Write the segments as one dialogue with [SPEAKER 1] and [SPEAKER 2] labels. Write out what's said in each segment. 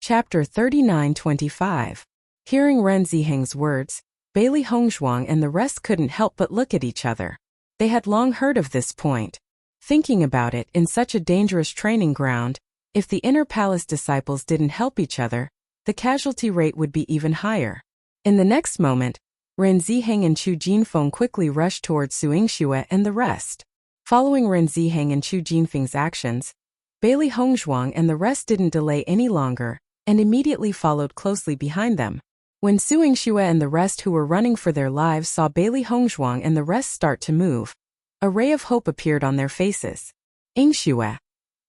[SPEAKER 1] Chapter 39-25. Hearing Ren Ziheng's words, Bailey Hongzhuang and the rest couldn't help but look at each other. They had long heard of this point. Thinking about it, in such a dangerous training ground, if the inner palace disciples didn't help each other, the casualty rate would be even higher. In the next moment, Ren Ziheng and Chu Jinfeng quickly rushed towards Su Yingxue and the rest. Following Ren Ziheng and Chu Jinfeng's actions, Bailey Hongzhuang and the rest didn't delay any longer, and immediately followed closely behind them. When Su Yingxue and the rest who were running for their lives saw Bailey Hongzhuang and the rest start to move, a ray of hope appeared on their faces. Yingxue,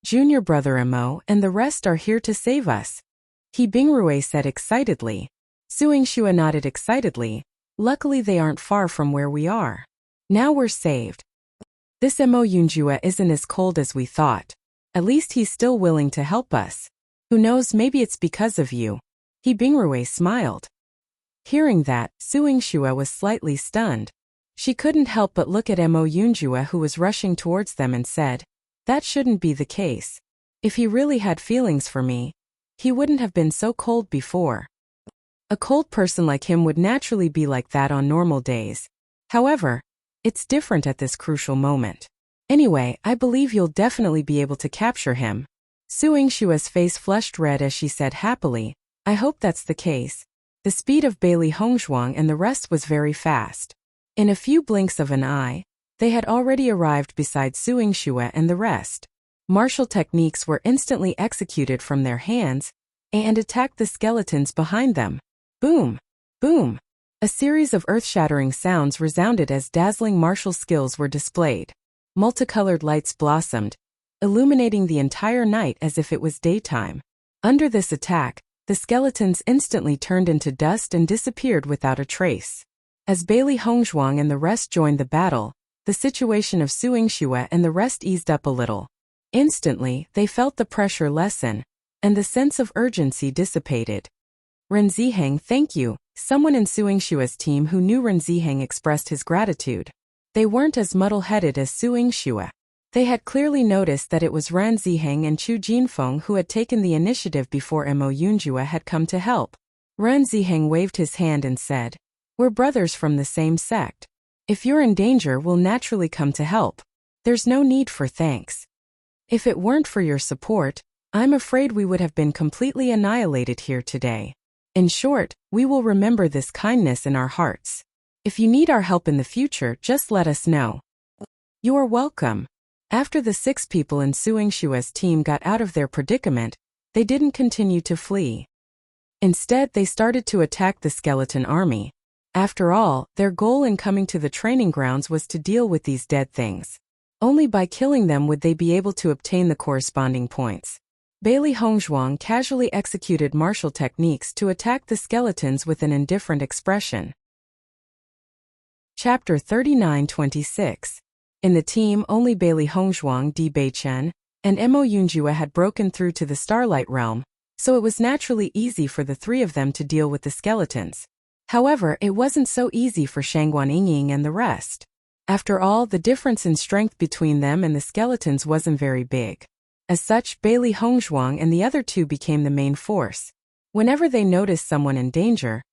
[SPEAKER 1] junior brother Mo, and the rest are here to save us, He Bingrui said excitedly. Su Yingxue nodded excitedly. Luckily they aren't far from where we are. Now we're saved. This Mo Yunjue isn't as cold as we thought. At least he's still willing to help us. Who knows, maybe it's because of you. He Bingrui smiled. Hearing that, Su Yingxue was slightly stunned. She couldn't help but look at Mo Yunjue, who was rushing towards them, and said, "That shouldn't be the case. If he really had feelings for me, he wouldn't have been so cold before." A cold person like him would naturally be like that on normal days. However, it's different at this crucial moment. Anyway, I believe you'll definitely be able to capture him. Su Yingxue's face flushed red as she said happily, "I hope that's the case." The speed of Bailey Hongzhuang and the rest was very fast. In a few blinks of an eye, they had already arrived beside Su Yingxue and the rest. Martial techniques were instantly executed from their hands and attacked the skeletons behind them. Boom! Boom! A series of earth-shattering sounds resounded as dazzling martial skills were displayed. Multicolored lights blossomed, illuminating the entire night as if it was daytime. Under this attack, the skeletons instantly turned into dust and disappeared without a trace. As Bailey Hongzhuang and the rest joined the battle, the situation of Su Yingxue and the rest eased up a little. Instantly, they felt the pressure lessen, and the sense of urgency dissipated. "Ren Ziheng, thank you," someone in Su Yingxue's team who knew Ren Ziheng expressed his gratitude. They weren't as muddle-headed as Su Yingxue. They had clearly noticed that it was Ren Ziheng and Chu Jinfeng who had taken the initiative before Mo Yunjue had come to help. Ren Ziheng waved his hand and said, "We're brothers from the same sect. If you're in danger, we'll naturally come to help. There's no need for thanks. If it weren't for your support, I'm afraid we would have been completely annihilated here today. In short, we will remember this kindness in our hearts. If you need our help in the future, just let us know." "You are welcome." After the 6 people in Su Yingxue's team got out of their predicament, they didn't continue to flee. Instead, they started to attack the skeleton army. After all, their goal in coming to the training grounds was to deal with these dead things. Only by killing them would they be able to obtain the corresponding points. Bailey Hongzhuang casually executed martial techniques to attack the skeletons with an indifferent expression. Chapter 39-26. In the team, only Bailey Hongzhuang, Di Beichen, and Mo Yunjue had broken through to the Starlight Realm, so it was naturally easy for the 3 of them to deal with the skeletons. However, it wasn't so easy for Shangguan Yingying and the rest. After all, the difference in strength between them and the skeletons wasn't very big. As such, Bailey Hongzhuang and the other 2 became the main force. Whenever they noticed someone in danger,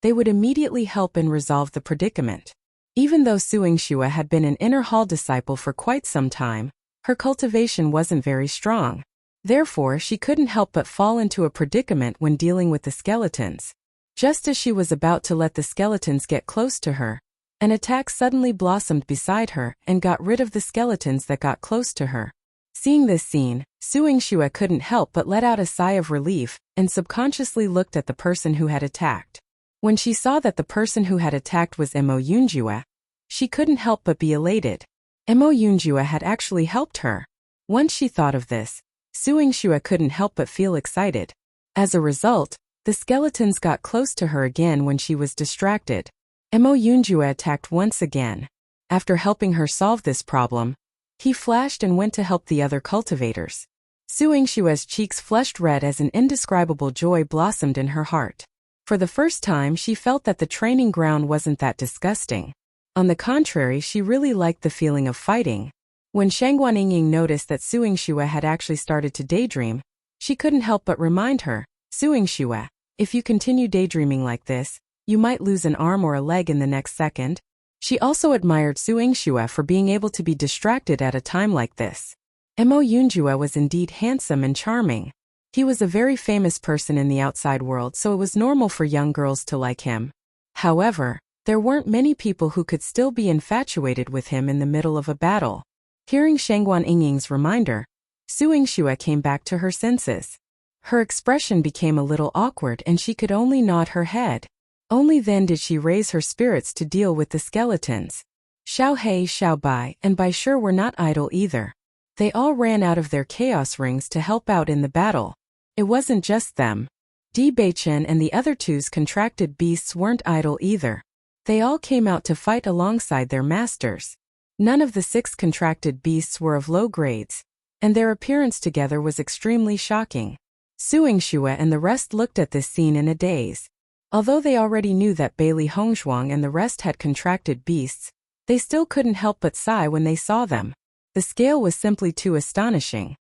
[SPEAKER 1] they would immediately help and resolve the predicament. Even though Su Yingxue had been an inner hall disciple for quite some time, her cultivation wasn't very strong. Therefore, she couldn't help but fall into a predicament when dealing with the skeletons. Just as she was about to let the skeletons get close to her, an attack suddenly blossomed beside her and got rid of the skeletons that got close to her. Seeing this scene, Su Yingxue couldn't help but let out a sigh of relief and subconsciously looked at the person who had attacked. When she saw that the person who had attacked was Mo Yunjue, she couldn't help but be elated. Mo Yunjue had actually helped her. Once she thought of this, Su Yingxue couldn't help but feel excited. As a result, the skeletons got close to her again when she was distracted. Mo Yunjue attacked once again. After helping her solve this problem, he flashed and went to help the other cultivators. Su Yingxue's cheeks flushed red as an indescribable joy blossomed in her heart. For the first time, she felt that the training ground wasn't that disgusting. On the contrary, she really liked the feeling of fighting. When Shangguan Yingying noticed that Su Yingxue had actually started to daydream, she couldn't help but remind her, Suingxue, if you continue daydreaming like this, you might lose an arm or a leg in the next second. She also admired Suingxue for being able to be distracted at a time like this. Mo Yunjue was indeed handsome and charming. He was a very famous person in the outside world, so it was normal for young girls to like him. However, there weren't many people who could still be infatuated with him in the middle of a battle. Hearing Shangguan Yingying's reminder, Suingxue came back to her senses. Her expression became a little awkward and she could only nod her head. Only then did she raise her spirits to deal with the skeletons. Xiao He, Xiao Bai, and Bai Shi were not idle either. They all ran out of their chaos rings to help out in the battle. It wasn't just them. Di Beichen and the other two's contracted beasts weren't idle either. They all came out to fight alongside their masters. None of the 6 contracted beasts were of low grades, and their appearance together was extremely shocking. Suingxue and the rest looked at this scene in a daze. Although they already knew that Bailey Hongzhuang and the rest had contracted beasts, they still couldn't help but sigh when they saw them. The scale was simply too astonishing.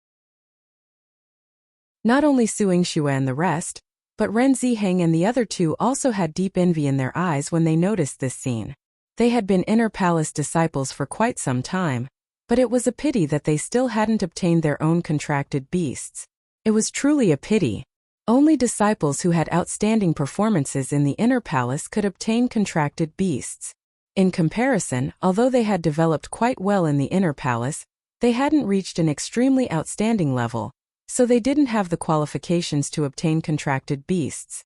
[SPEAKER 1] Not only Suingxue and the rest, but Ren Ziheng and the other 2 also had deep envy in their eyes when they noticed this scene. They had been inner palace disciples for quite some time, but it was a pity that they still hadn't obtained their own contracted beasts. It was truly a pity. Only disciples who had outstanding performances in the inner palace could obtain contracted beasts. In comparison, although they had developed quite well in the inner palace, they hadn't reached an extremely outstanding level, so they didn't have the qualifications to obtain contracted beasts.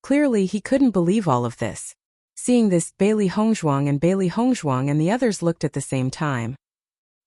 [SPEAKER 1] Clearly, he couldn't believe all of this. Seeing this, Bailey Hongzhuang and the others looked at the same time.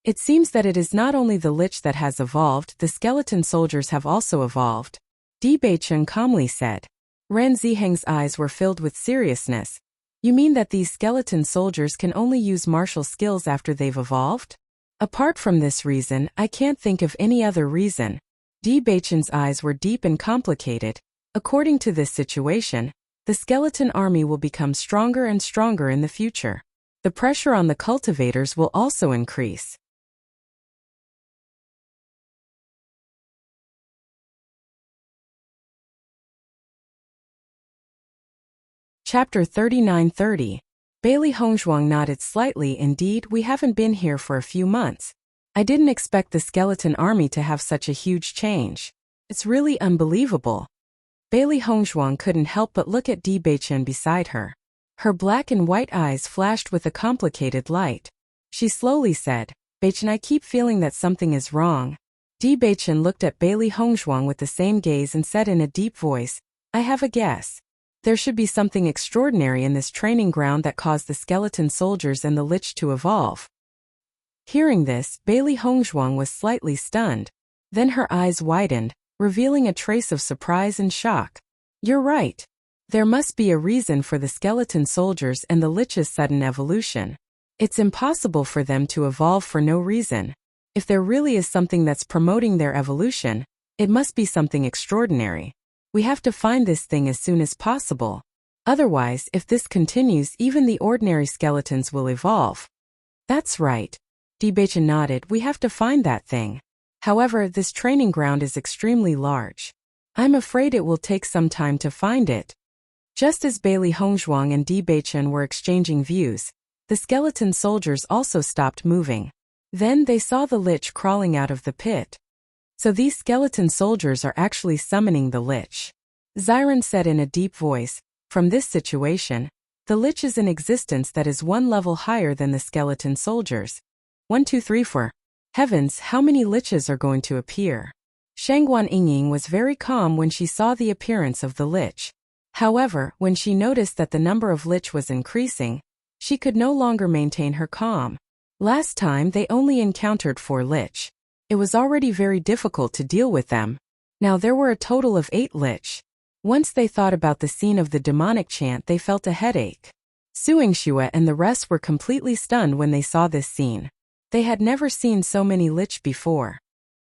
[SPEAKER 1] It seems that it is not only the Lich that has evolved, the skeleton soldiers have also evolved. Di Beichen calmly said. Ren Ziheng's eyes were filled with seriousness. You mean that these skeleton soldiers can only use martial skills after they've evolved? Apart from this reason, I can't think of any other reason. Di Beichen's eyes were deep and complicated. According to this situation, the skeleton army will become stronger and stronger in the future. The pressure on the cultivators will also increase. Chapter 39:30. Bailey Hongzhuang nodded slightly. Indeed, we haven't been here for a few months. I didn't expect the skeleton army to have such a huge change. It's really unbelievable. Bailey Hongzhuang couldn't help but look at Di Beichen beside her. Her black and white eyes flashed with a complicated light. She slowly said, Beichen, I keep feeling that something is wrong. Di Beichen looked at Bailey Hongzhuang with the same gaze and said in a deep voice, I have a guess. There should be something extraordinary in this training ground that caused the skeleton soldiers and the Lich to evolve. Hearing this, Bailey Hongzhuang was slightly stunned. Then her eyes widened, revealing a trace of surprise and shock. You're right. There must be a reason for the skeleton soldiers and the Lich's sudden evolution. It's impossible for them to evolve for no reason. If there really is something that's promoting their evolution, it must be something extraordinary. We have to find this thing as soon as possible. Otherwise, if this continues, even the ordinary skeletons will evolve. That's right. Di Beichen nodded. We have to find that thing. However, this training ground is extremely large. I'm afraid it will take some time to find it. Just as Bailey Hongzhuang and Di Beichen were exchanging views, the skeleton soldiers also stopped moving. Then they saw the Lich crawling out of the pit. So these skeleton soldiers are actually summoning the Lich. Xiren said in a deep voice, from this situation, the Lich is an existence that is one level higher than the skeleton soldiers. 1, 2, 3, 4. Heavens, how many Liches are going to appear? Shangguan Yingying was very calm when she saw the appearance of the Lich. However, when she noticed that the number of Lich was increasing, she could no longer maintain her calm. Last time they only encountered 4 Lich. It was already very difficult to deal with them. Now there were a total of 8 Lich. Once they thought about the scene of the demonic chant, they felt a headache. Suingxue and the rest were completely stunned when they saw this scene. They had never seen so many Lich before.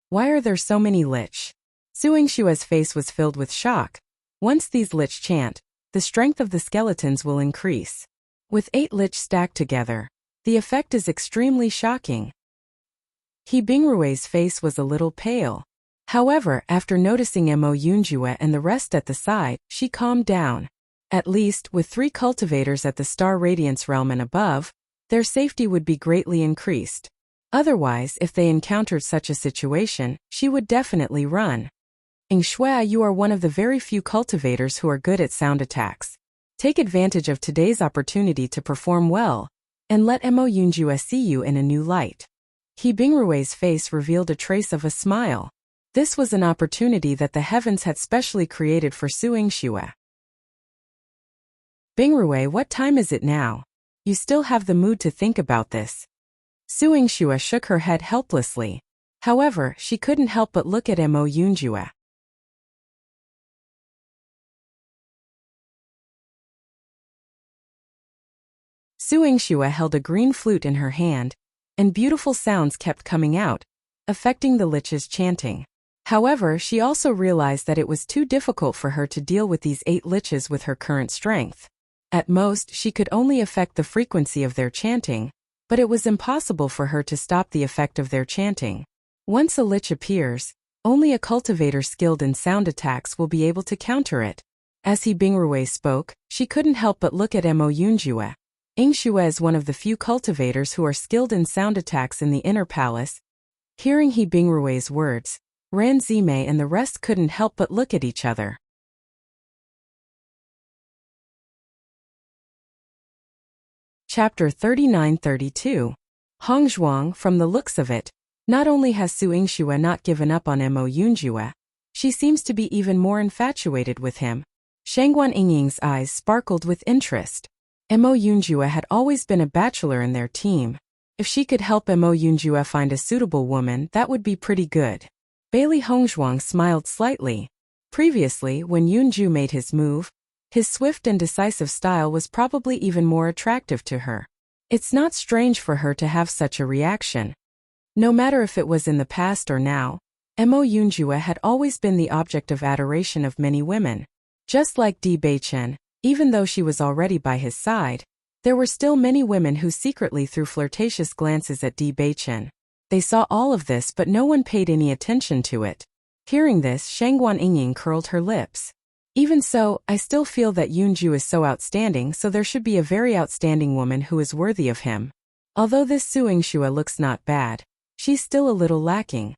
[SPEAKER 1] Why are there so many Lich? Suingxue's face was filled with shock. Once these Lich chant, the strength of the skeletons will increase. With 8 lich stacked together, the effect is extremely shocking. He Bingrui's face was a little pale. However, after noticing Mo Yunjue and the rest at the side, she calmed down. At least, with 3 cultivators at the Star Radiance realm and above, their safety would be greatly increased. Otherwise, if they encountered such a situation, she would definitely run. Enchanting, you are one of the very few cultivators who are good at sound attacks. Take advantage of today's opportunity to perform well, and let Mo Yunjue see you in a new light. He Bingrui's face revealed a trace of a smile. This was an opportunity that the heavens had specially created for Su Yingxue. Bingrui, what time is it now? You still have the mood to think about this. Su Yingxue shook her head helplessly. However, she couldn't help but look at Mo Yunjue. Su Yingxue held a green flute in her hand, and beautiful sounds kept coming out, affecting the lich's chanting. However, she also realized that it was too difficult for her to deal with these 8 liches with her current strength. At most, she could only affect the frequency of their chanting, but it was impossible for her to stop the effect of their chanting. Once a lich appears, only a cultivator skilled in sound attacks will be able to counter it. As He Bingrui spoke, she couldn't help but look at Mo Yunjue. Yingxue is one of the few cultivators who are skilled in sound attacks in the inner palace. Hearing He Bingrui's words, Ran Zimei and the rest couldn't help but look at each other. Chapter 39-32. Hongzhuang, from the looks of it, not only has Su Yingxue not given up on Mo Yunjue, she seems to be even more infatuated with him. Shangguan Yingying's eyes sparkled with interest. Mo Yunjue had always been a bachelor in their team. If she could help Mo Yunjue find a suitable woman, that would be pretty good. Bailey Hongzhuang smiled slightly. Previously, when Yunju made his move, his swift and decisive style was probably even more attractive to her. It's not strange for her to have such a reaction. No matter if it was in the past or now, Mo Yunjue had always been the object of adoration of many women. Just like Di Beichen, even though she was already by his side, there were still many women who secretly threw flirtatious glances at Di Beichen. They saw all of this, but no one paid any attention to it. Hearing this, Shangguan Yingying curled her lips. Even so, I still feel that Yunju is so outstanding, so there should be a very outstanding woman who is worthy of him. Although this Su Yingxue looks not bad, she's still a little lacking.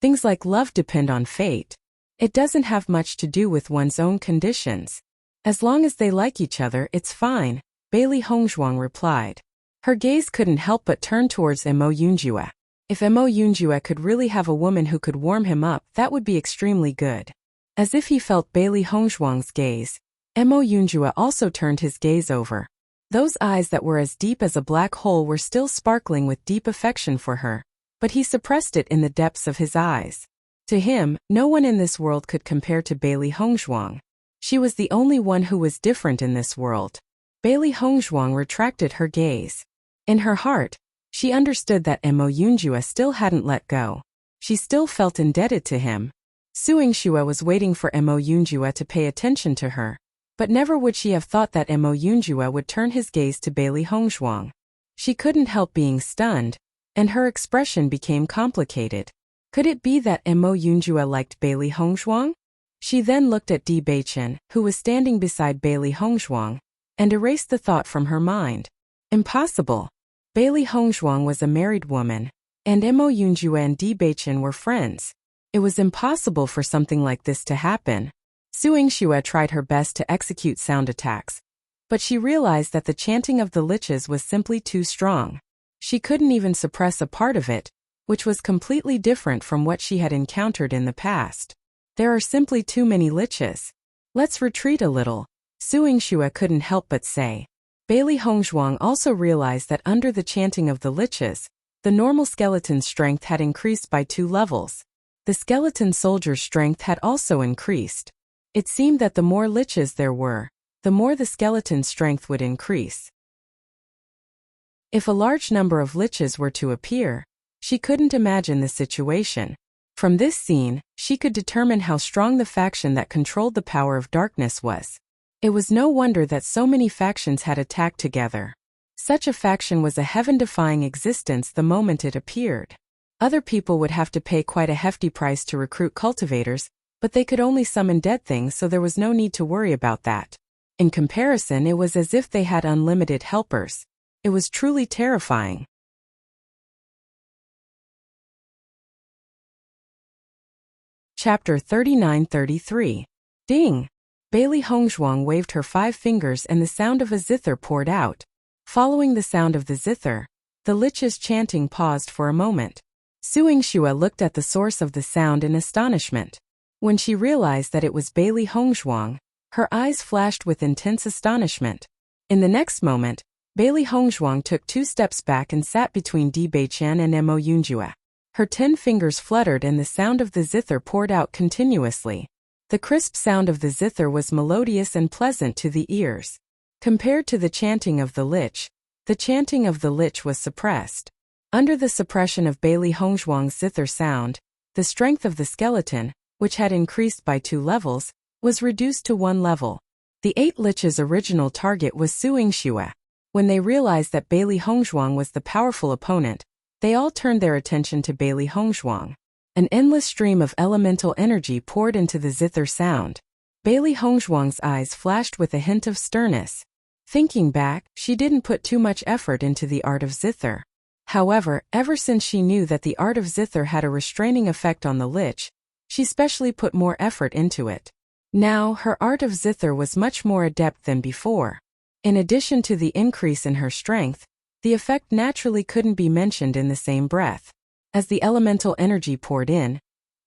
[SPEAKER 1] Things like love depend on fate. It doesn't have much to do with one's own conditions. As long as they like each other, it's fine, Bailey Hongzhuang replied. Her gaze couldn't help but turn towards Mo Yunjue. If Mo Yunjue could really have a woman who could warm him up, that would be extremely good. As if he felt Bailey Hongzhuang's gaze, Mo Yunjue also turned his gaze over. Those eyes that were as deep as a black hole were still sparkling with deep affection for her, but he suppressed it in the depths of his eyes. To him, no one in this world could compare to Bailey Hongzhuang. She was the only one who was different in this world. Bailey Hongzhuang retracted her gaze. In her heart, she understood that Mo Yunjue still hadn't let go. She still felt indebted to him. Su Yingxue was waiting for Mo Yunjue to pay attention to her, but never would she have thought that Mo Yunjue would turn his gaze to Bailey Hongzhuang. She couldn't help being stunned, and her expression became complicated. Could it be that Mo Yunjue liked Bailey Hongzhuang? She then looked at Di Beichen, who was standing beside Bailey Hongzhuang, and erased the thought from her mind. Impossible. Bailey Hongzhuang was a married woman, and Mo Yunjue and Di Beichen were friends. It was impossible for something like this to happen. Su Yingxue tried her best to execute sound attacks, but she realized that the chanting of the liches was simply too strong. She couldn't even suppress a part of it, which was completely different from what she had encountered in the past. There are simply too many liches. Let's retreat a little, Su Yingxue couldn't help but say. Bailey Hongzhuang also realized that under the chanting of the liches, the normal skeleton's strength had increased by 2 levels. The skeleton soldier's strength had also increased. It seemed that the more liches there were, the more the skeleton's strength would increase. If a large number of liches were to appear, she couldn't imagine the situation. From this scene, she could determine how strong the faction that controlled the power of darkness was. It was no wonder that so many factions had attacked together. Such a faction was a heaven-defying existence the moment it appeared. Other people would have to pay quite a hefty price to recruit cultivators, but they could only summon dead things, so there was no need to worry about that. In comparison, it was as if they had unlimited helpers. It was truly terrifying. Chapter 39-33. Ding! Bailey Hongzhuang waved her 5 fingers and the sound of a zither poured out. Following the sound of the zither, the lich's chanting paused for a moment. Suingxue looked at the source of the sound in astonishment. When she realized that it was Bailey Hongzhuang, her eyes flashed with intense astonishment. In the next moment, Bailey Hongzhuang took 2 steps back and sat between Di Beiqian and Mo Yunjue. Her 10 fingers fluttered and the sound of the zither poured out continuously. The crisp sound of the zither was melodious and pleasant to the ears. Compared to the chanting of the lich was suppressed. Under the suppression of Bailey Hongzhuang's zither sound, the strength of the skeleton, which had increased by 2 levels, was reduced to 1 level. The 8 lich's original target was Suingxue. When they realized that Bailey Hongzhuang was the powerful opponent, they all turned their attention to Bailey Hongzhuang. An endless stream of elemental energy poured into the zither sound. Bailey Hongzhuang's eyes flashed with a hint of sternness. Thinking back, she didn't put too much effort into the art of zither. However, ever since she knew that the art of zither had a restraining effect on the lich, she specially put more effort into it. Now, her art of zither was much more adept than before. In addition to the increase in her strength, the effect naturally couldn't be mentioned in the same breath. As the elemental energy poured in,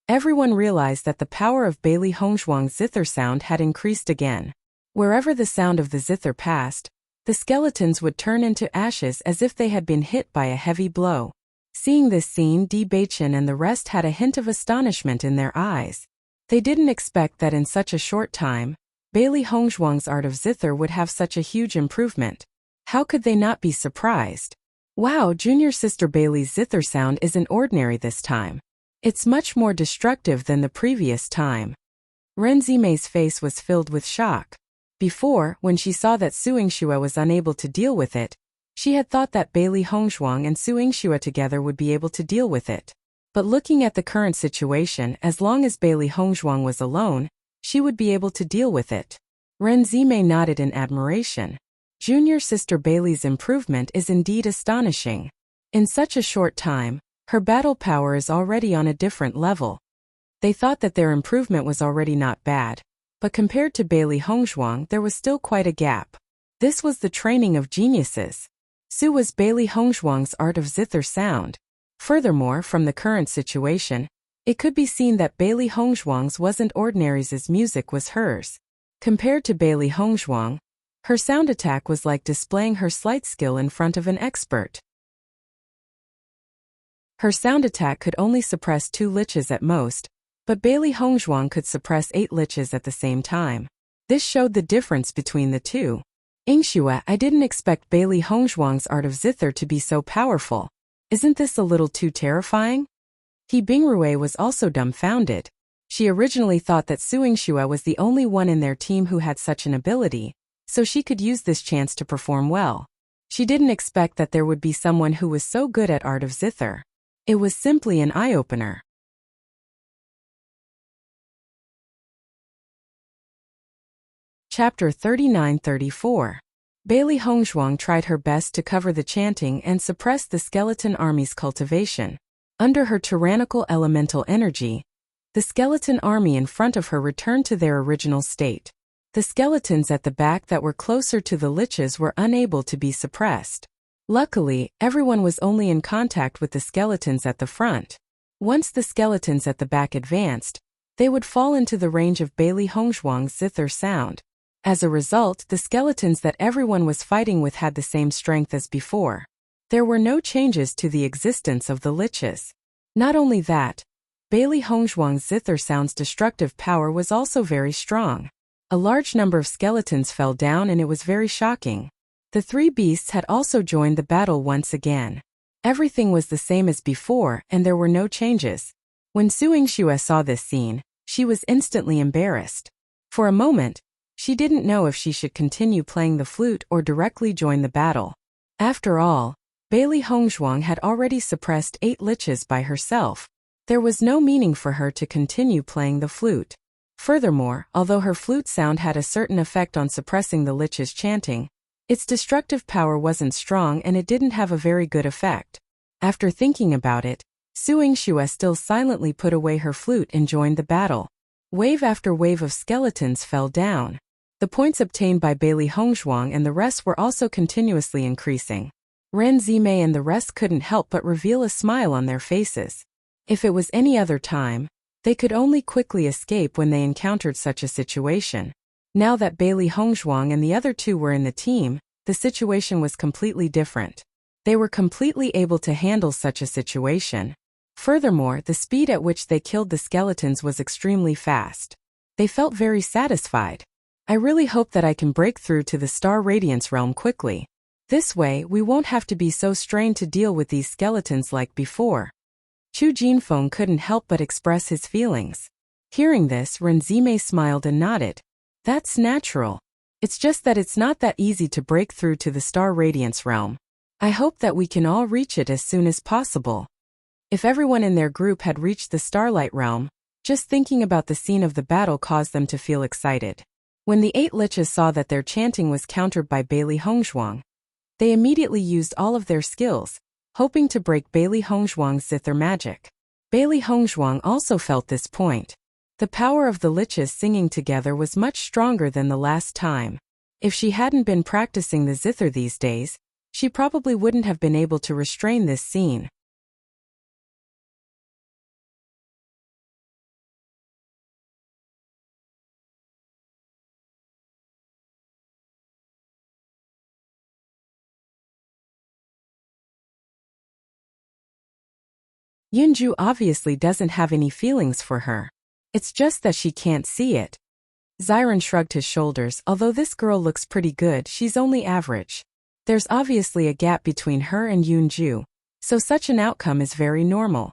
[SPEAKER 1] everyone realized that the power of Bailey Hongzhuang's zither sound had increased again. Wherever the sound of the zither passed, the skeletons would turn into ashes as if they had been hit by a heavy blow. Seeing this scene, Di Beiqian and the rest had a hint of astonishment in their eyes. They didn't expect that in such a short time, Bailey Hongzhuang's art of zither would have such a huge improvement. How could they not be surprised? Wow, junior sister Bailey's zither sound isn't ordinary this time. It's much more destructive than the previous time. Ren Zimei's face was filled with shock. Before, when she saw that Suingxue was unable to deal with it, she had thought that Bailey Hongzhuang and Suingxue together would be able to deal with it. But looking at the current situation, as long as Bailey Hongzhuang was alone, she would be able to deal with it. Ren Zimei nodded in admiration. Junior sister Bailey's improvement is indeed astonishing. In such a short time, her battle power is already on a different level. They thought that their improvement was already not bad, but compared to Bailey Hongzhuang there was still quite a gap. This was the training of geniuses. Su was Bailey Hongzhuang's art of zither sound. Furthermore, from the current situation, it could be seen that Bailey Hongzhuang's wasn't ordinary's music was hers. Compared to Bailey Hongzhuang, her sound attack was like displaying her slight skill in front of an expert. Her sound attack could only suppress 2 liches at most, but Bailey Hongzhuang could suppress 8 liches at the same time. This showed the difference between the two. Ingxue, I didn't expect Bailey Hongzhuang's art of zither to be so powerful. Isn't this a little too terrifying? He Bingrue was also dumbfounded. She originally thought that Suingxue was the only one in their team who had such an ability, so she could use this chance to perform well. She didn't expect that there would be someone who was so good at art of zither. It was simply an eye-opener. Chapter 39-34. Bailey Hongzhuang tried her best to cover the chanting and suppress the skeleton army's cultivation. Under her tyrannical elemental energy, the skeleton army in front of her returned to their original state. The skeletons at the back that were closer to the liches were unable to be suppressed. Luckily, everyone was only in contact with the skeletons at the front. Once the skeletons at the back advanced, they would fall into the range of Bailey Hongzhuang's zither sound. As a result, the skeletons that everyone was fighting with had the same strength as before. There were no changes to the existence of the liches. Not only that, Bailey Hongzhuang's zither sound's destructive power was also very strong. A large number of skeletons fell down and it was very shocking. The 3 beasts had also joined the battle once again. Everything was the same as before and there were no changes. When Suingxue saw this scene, she was instantly embarrassed. For a moment, She didn't know if she should continue playing the flute or directly join the battle. After all, Bailey Hongzhuang had already suppressed 8 liches by herself. There was no meaning for her to continue playing the flute. Furthermore, although her flute sound had a certain effect on suppressing the lich's chanting, its destructive power wasn't strong and it didn't have a very good effect. After thinking about it, Su Yingxue still silently put away her flute and joined the battle. Wave after wave of skeletons fell down. The points obtained by Bailey Hongzhuang and the rest were also continuously increasing. Ren Zimei and the rest couldn't help but reveal a smile on their faces. If it was any other time, they could only quickly escape when they encountered such a situation. Now that Bailey Hongzhuang and the other 2 were in the team, the situation was completely different. They were completely able to handle such a situation. Furthermore, the speed at which they killed the skeletons was extremely fast. They felt very satisfied. I really hope that I can break through to the Star Radiance realm quickly. This way, we won't have to be so strained to deal with these skeletons like before. Chu Jinfeng couldn't help but express his feelings. Hearing this, Ren Zimei smiled and nodded. That's natural. It's just that it's not that easy to break through to the Star Radiance realm. I hope that we can all reach it as soon as possible. If everyone in their group had reached the Starlight realm, just thinking about the scene of the battle caused them to feel excited. When the 8 liches saw that their chanting was countered by Bailey Hongzhuang, they immediately used all of their skills, hoping to break Bailey Hongzhuang's zither magic. Bailey Hongzhuang also felt this point. The power of the liches singing together was much stronger than the last time. If she hadn't been practicing the zither these days, she probably wouldn't have been able to restrain this scene. Yunju obviously doesn't have any feelings for her. It's just that she can't see it. Xiren shrugged his shoulders. Although this girl looks pretty good, she's only average. There's obviously a gap between her and Yunju, so such an outcome is very normal.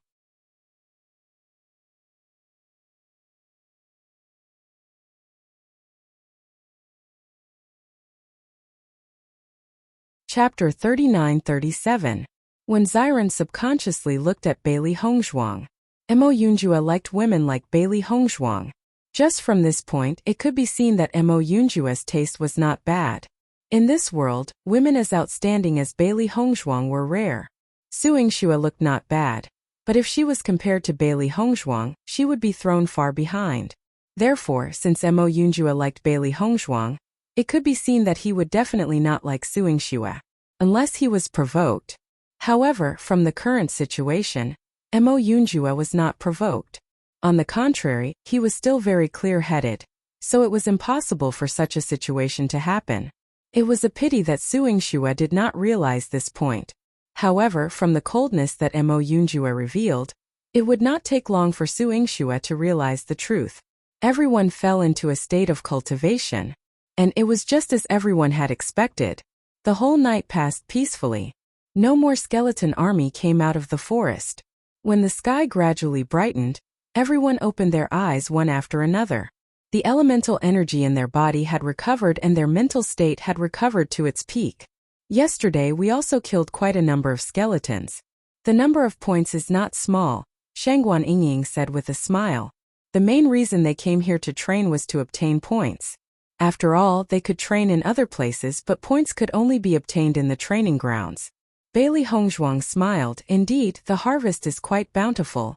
[SPEAKER 1] Chapter 39-37. When Xiren subconsciously looked at Bailey Hongzhuang. Mo Yunjue liked women like Bailey Hongzhuang. Just from this point, it could be seen that Mo Yunjue's taste was not bad. In this world, women as outstanding as Bailey Hongzhuang were rare. Su Yingxue looked not bad, but if she was compared to Bailey Hongzhuang, she would be thrown far behind. Therefore, since Mo Yunjue liked Bailey Hongzhuang, it could be seen that he would definitely not like Su Yingxue, unless he was provoked. However, from the current situation, Mo Yunjue was not provoked. On the contrary, he was still very clear-headed, so it was impossible for such a situation to happen. It was a pity that Su Yingxue did not realize this point. However, from the coldness that Mo Yunjue revealed, it would not take long for Su Yingxue to realize the truth. Everyone fell into a state of cultivation, and it was just as everyone had expected. The whole night passed peacefully. No more skeleton army came out of the forest. When the sky gradually brightened, everyone opened their eyes one after another. The elemental energy in their body had recovered and their mental state had recovered to its peak. Yesterday we also killed quite a number of skeletons. The number of points is not small, Shangguan Yingying said with a smile. The main reason they came here to train was to obtain points. After all, they could train in other places, but points could only be obtained in the training grounds. Bailey Hongzhuang smiled. Indeed, the harvest is quite bountiful.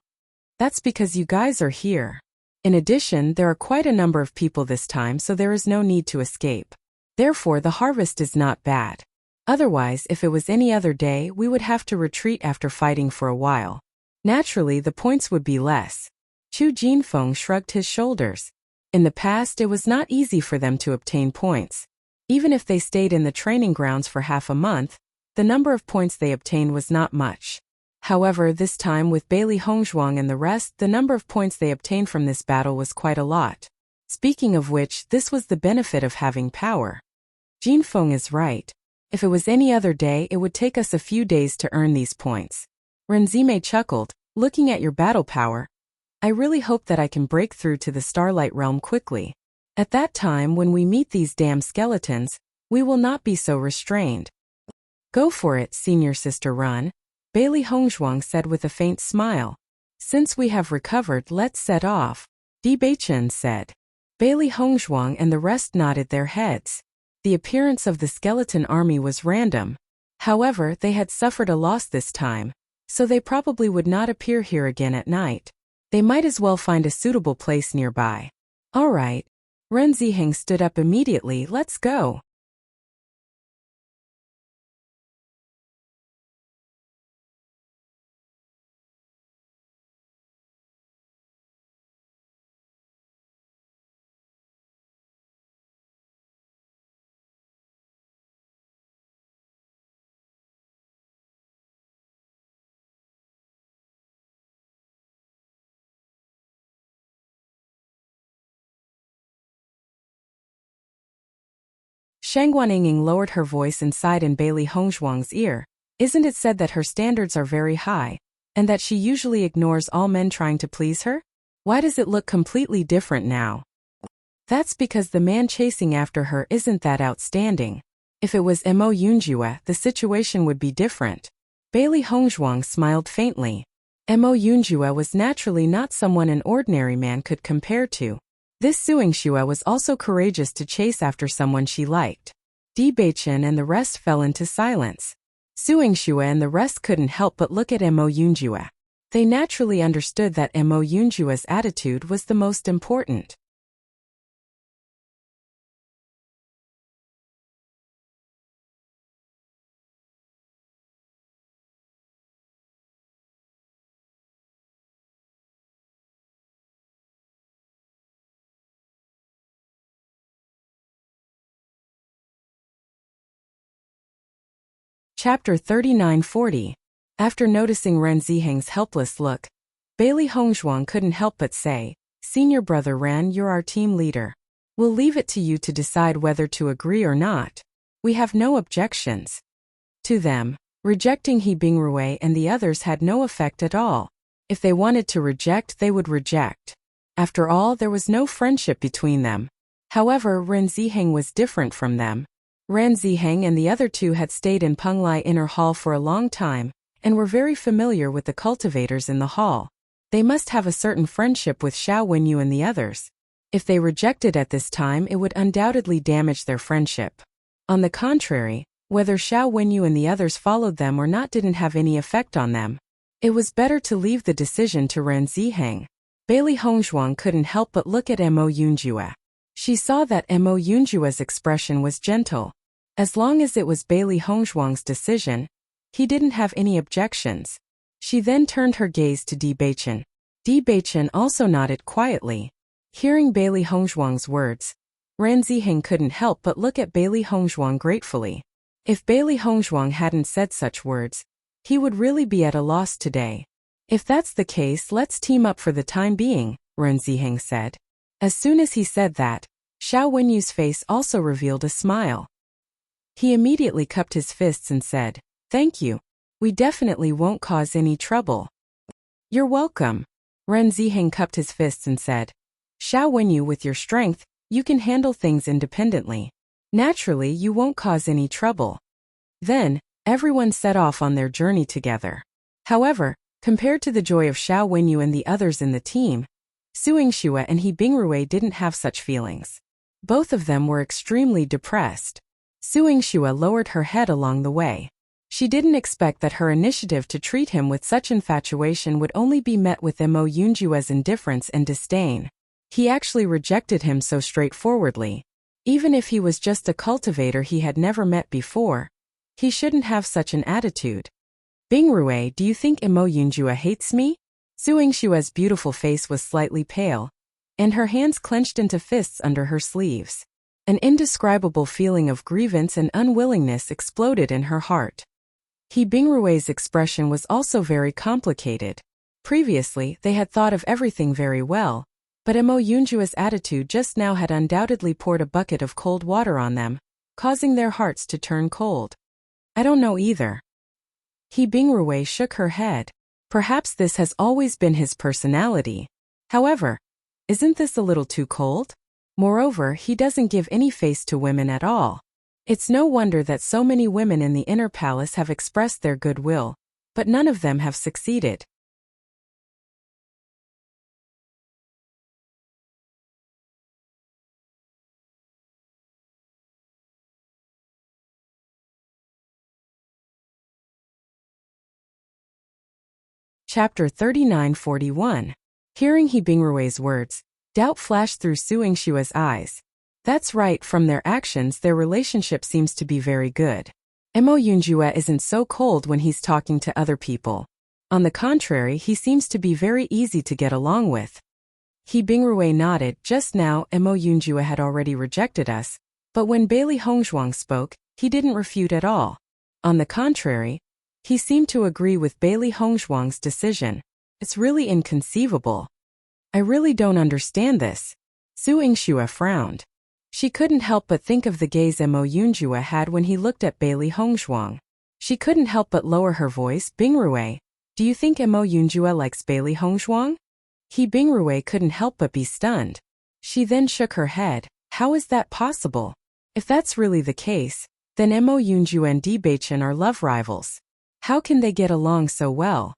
[SPEAKER 1] That's because you guys are here. In addition, there are quite a number of people this time, so there is no need to escape. Therefore, the harvest is not bad. Otherwise, if it was any other day, we would have to retreat after fighting for a while. Naturally, the points would be less. Chu Jinfeng shrugged his shoulders. In the past, it was not easy for them to obtain points. Even if they stayed in the training grounds for half a month, the number of points they obtained was not much. However, this time with Bailey Hongzhuang and the rest, the number of points they obtained from this battle was quite a lot. Speaking of which, this was the benefit of having power. Jinfeng is right. If it was any other day, it would take us a few days to earn these points. Renzime chuckled, looking at your battle power. I really hope that I can break through to the Starlight realm quickly. At that time when we meet these damn skeletons, we will not be so restrained. Go for it, senior sister Run, Bailey Hongzhuang said with a faint smile. Since we have recovered, let's set off, Di Beichen said. Bailey Hongzhuang and the rest nodded their heads. The appearance of the skeleton army was random. However, they had suffered a loss this time, so they probably would not appear here again at night. They might as well find a suitable place nearby. All right. Ren Ziheng stood up immediately. Let's go. Shang Guanying lowered her voice and sighed in Bailey Hongzhuang's ear. Isn't it said that her standards are very high, and that she usually ignores all men trying to please her? Why does it look completely different now? That's because the man chasing after her isn't that outstanding. If it was Mo Yunjue, the situation would be different. Bailey Hongzhuang smiled faintly. Mo Yunjue was naturally not someone an ordinary man could compare to. This Suing Xue was also courageous to chase after someone she liked. Di Beichen and the rest fell into silence. Suing Xue and the rest couldn't help but look at Mo Yunjue. They naturally understood that Mo Yunjue's attitude was the most important. Chapter 3940. After noticing Ren Ziheng's helpless look, Bailey Hongzhuang couldn't help but say, Senior brother Ren, you're our team leader. We'll leave it to you to decide whether to agree or not. We have no objections. To them, rejecting He Bingrui and the others had no effect at all. If they wanted to reject, they would reject. After all, there was no friendship between them. However, Ren Ziheng was different from them. Ren Ziheng and the other two had stayed in Penglai Inner Hall for a long time, and were very familiar with the cultivators in the hall. They must have a certain friendship with Xiao Wenyu and the others. If they rejected at this time, it would undoubtedly damage their friendship. On the contrary, whether Xiao Wenyu and the others followed them or not didn't have any effect on them. It was better to leave the decision to Ren Ziheng. Bailey Hongzhuang couldn't help but look at Mo Yunjue. She saw that Mo Yunjue's expression was gentle. As long as it was Bailey Hongzhuang's decision, he didn't have any objections. She then turned her gaze to Di Beichen. Di Beichen also nodded quietly. Hearing Bailey Hongzhuang's words, Ren Ziheng couldn't help but look at Bailey Hongzhuang gratefully. If Bailey Hongzhuang hadn't said such words, he would really be at a loss today. If that's the case, let's team up for the time being, Ren Ziheng said. As soon as he said that, Xiao Wenyu's face also revealed a smile. He immediately cupped his fists and said, Thank you. We definitely won't cause any trouble. You're welcome. Ren Ziheng cupped his fists and said, Xiao Wenyu, with your strength, you can handle things independently. Naturally, you won't cause any trouble. Then, everyone set off on their journey together. However, compared to the joy of Xiao Wenyu and the others in the team, Suing Xue and He Bingrui didn't have such feelings. Both of them were extremely depressed. Suing Xue lowered her head along the way. She didn't expect that her initiative to treat him with such infatuation would only be met with Mo Yunjue's indifference and disdain. He actually rejected him so straightforwardly. Even if he was just a cultivator he had never met before, he shouldn't have such an attitude. Bingrui, do you think Mo Yunjue hates me? Suing Xue's beautiful face was slightly pale, and her hands clenched into fists under her sleeves. An indescribable feeling of grievance and unwillingness exploded in her heart. He Bingrui's expression was also very complicated. Previously, they had thought of everything very well, but Mo Yunjue's attitude just now had undoubtedly poured a bucket of cold water on them, causing their hearts to turn cold. I don't know either. He Bingrui shook her head. Perhaps this has always been his personality. However, isn't this a little too cold? Moreover, he doesn't give any face to women at all. It's no wonder that so many women in the inner palace have expressed their goodwill, but none of them have succeeded. Chapter 39-41. Hearing He Bingrui's words, doubt flashed through Su Yingshua's eyes. That's right, from their actions their relationship seems to be very good. Mo Yunjue isn't so cold when he's talking to other people. On the contrary, he seems to be very easy to get along with. He Bingrui nodded. Just now, Mo Yunjue had already rejected us, but when Bailey Hongzhuang spoke, he didn't refute at all. On the contrary, he seemed to agree with Bailey Hongzhuang's decision. It's really inconceivable. I really don't understand this. Su Yingxue frowned. She couldn't help but think of the gaze Mo Yunjue had when he looked at Bailey Hongzhuang. She couldn't help but lower her voice. Bingrui, do you think Mo Yunjue likes Bailey Hongzhuang? He Bingrui couldn't help but be stunned. She then shook her head. How is that possible? If that's really the case, then Mo Yunjue and Di Beichen are love rivals. How can they get along so well?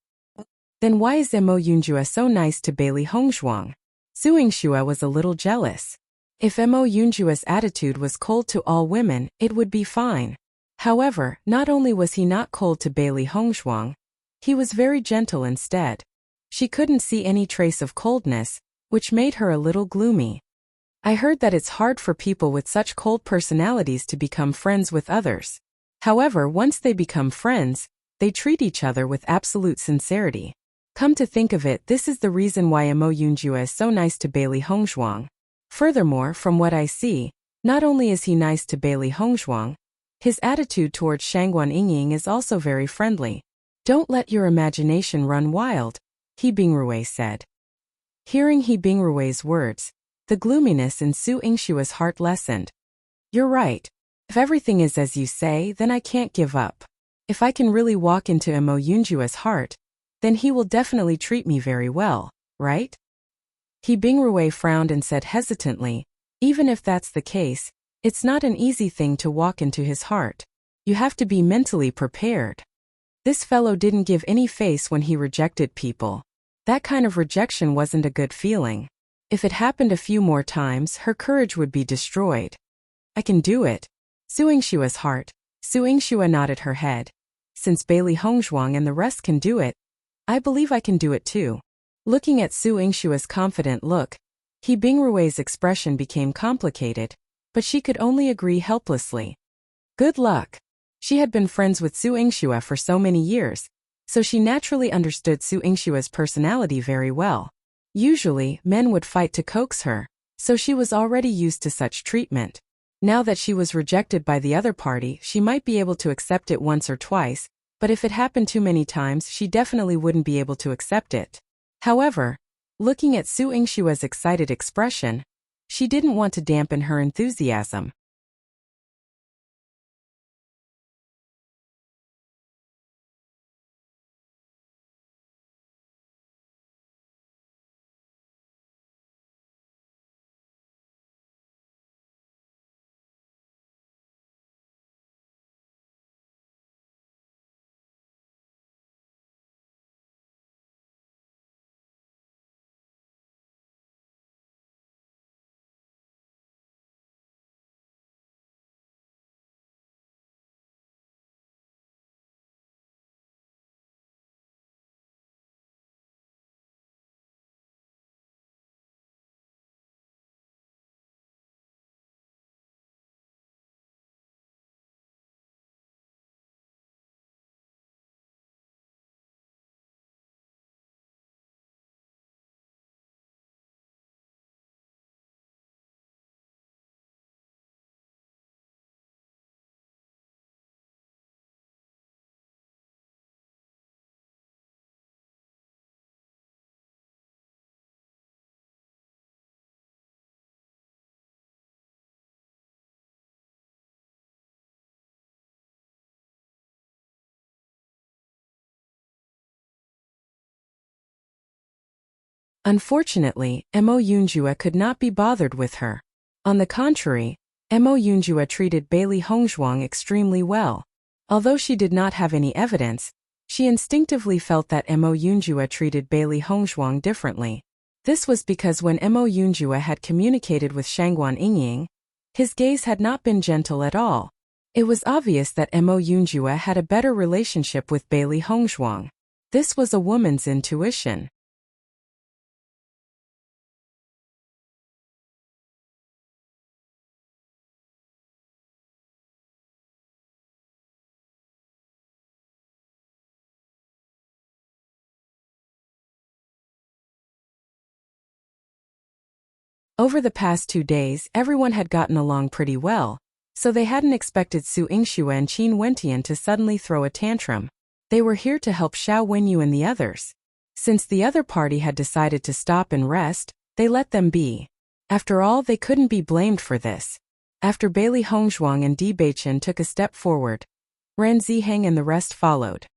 [SPEAKER 1] Then why is Mo Yunjue so nice to Bailey Hongzhuang? Su Yingxue was a little jealous. If Mo Yunjue's attitude was cold to all women, it would be fine. However, not only was he not cold to Bailey Hongzhuang, he was very gentle instead. She couldn't see any trace of coldness, which made her a little gloomy. I heard that it's hard for people with such cold personalities to become friends with others. However, once they become friends, they treat each other with absolute sincerity. Come to think of it, this is the reason why Mo Yunjue is so nice to Bailey Hongzhuang. Furthermore, from what I see, not only is he nice to Bailey Hongzhuang, his attitude towards Shangguan Yingying is also very friendly. Don't let your imagination run wild, He Bingrui said. Hearing He Bingrui's words, the gloominess in Su Yingshue's heart lessened. You're right. If everything is as you say, then I can't give up. If I can really walk into Mo Yunjue's heart, then he will definitely treat me very well, right? He Bingrui frowned and said hesitantly, even if that's the case, it's not an easy thing to walk into his heart. You have to be mentally prepared. This fellow didn't give any face when he rejected people. That kind of rejection wasn't a good feeling. If it happened a few more times, her courage would be destroyed. I can do it. Su Yingshue's heart. Su Yingxue nodded her head. Since Bailey Hongzhuang and the rest can do it, I believe I can do it too. Looking at Su Yingshue's confident look, He Bingrui's expression became complicated, but she could only agree helplessly. Good luck. She had been friends with Su Yingxue for so many years, so she naturally understood Su Yingshue's personality very well. Usually, men would fight to coax her, so she was already used to such treatment. Now that she was rejected by the other party, she might be able to accept it once or twice, but if it happened too many times, she definitely wouldn't be able to accept it. However, looking at Su Yingshue's excited expression, she didn't want to dampen her enthusiasm. Unfortunately, Mo Yunjue could not be bothered with her. On the contrary, Mo Yunjue treated Bailey Hongzhuang extremely well. Although she did not have any evidence, she instinctively felt that Mo Yunjue treated Bailey Hongzhuang differently. This was because when Mo Yunjue had communicated with Shangguan Yingying, his gaze had not been gentle at all. It was obvious that Mo Yunjue had a better relationship with Bailey Hongzhuang. This was a woman's intuition. Over the past 2 days, everyone had gotten along pretty well, so they hadn't expected Su Yingxue and Qin Wentian to suddenly throw a tantrum. They were here to help Xiao Wenyu and the others. Since the other party had decided to stop and rest, they let them be. After all, they couldn't be blamed for this. After Bailey Hongzhuang and Di Beichen took a step forward, Ren Ziheng and the rest followed.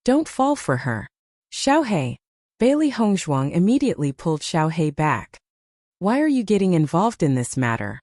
[SPEAKER 1] Don't fall for her. Xiaohei. Bailey Hongzhuang immediately pulled Xiaohei back. Why are you getting involved in this matter?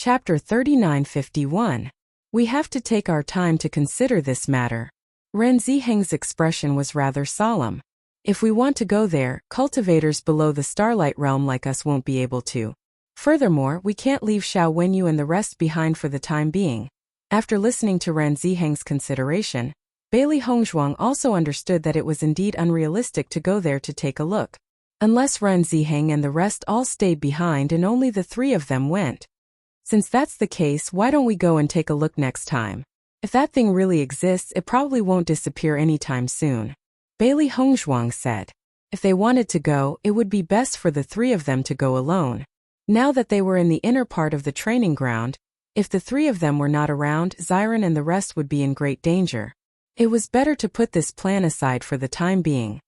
[SPEAKER 1] Chapter 3951. We have to take our time to consider this matter. Ren Ziheng's expression was rather solemn. If we want to go there, cultivators below the Starlight Realm like us won't be able to. Furthermore, we can't leave Xiao Wenyu and the rest behind for the time being. After listening to Ren Ziheng's consideration, Bailey Hongzhuang also understood that it was indeed unrealistic to go there to take a look. Unless Ren Ziheng and the rest all stayed behind and only the 3 of them went. Since that's the case, why don't we go and take a look next time? If that thing really exists, it probably won't disappear anytime soon. Bailey Hongzhuang said. If they wanted to go, it would be best for the 3 of them to go alone. Now that they were in the inner part of the training ground, if the 3 of them were not around, Xiren and the rest would be in great danger. It was better to put this plan aside for the time being.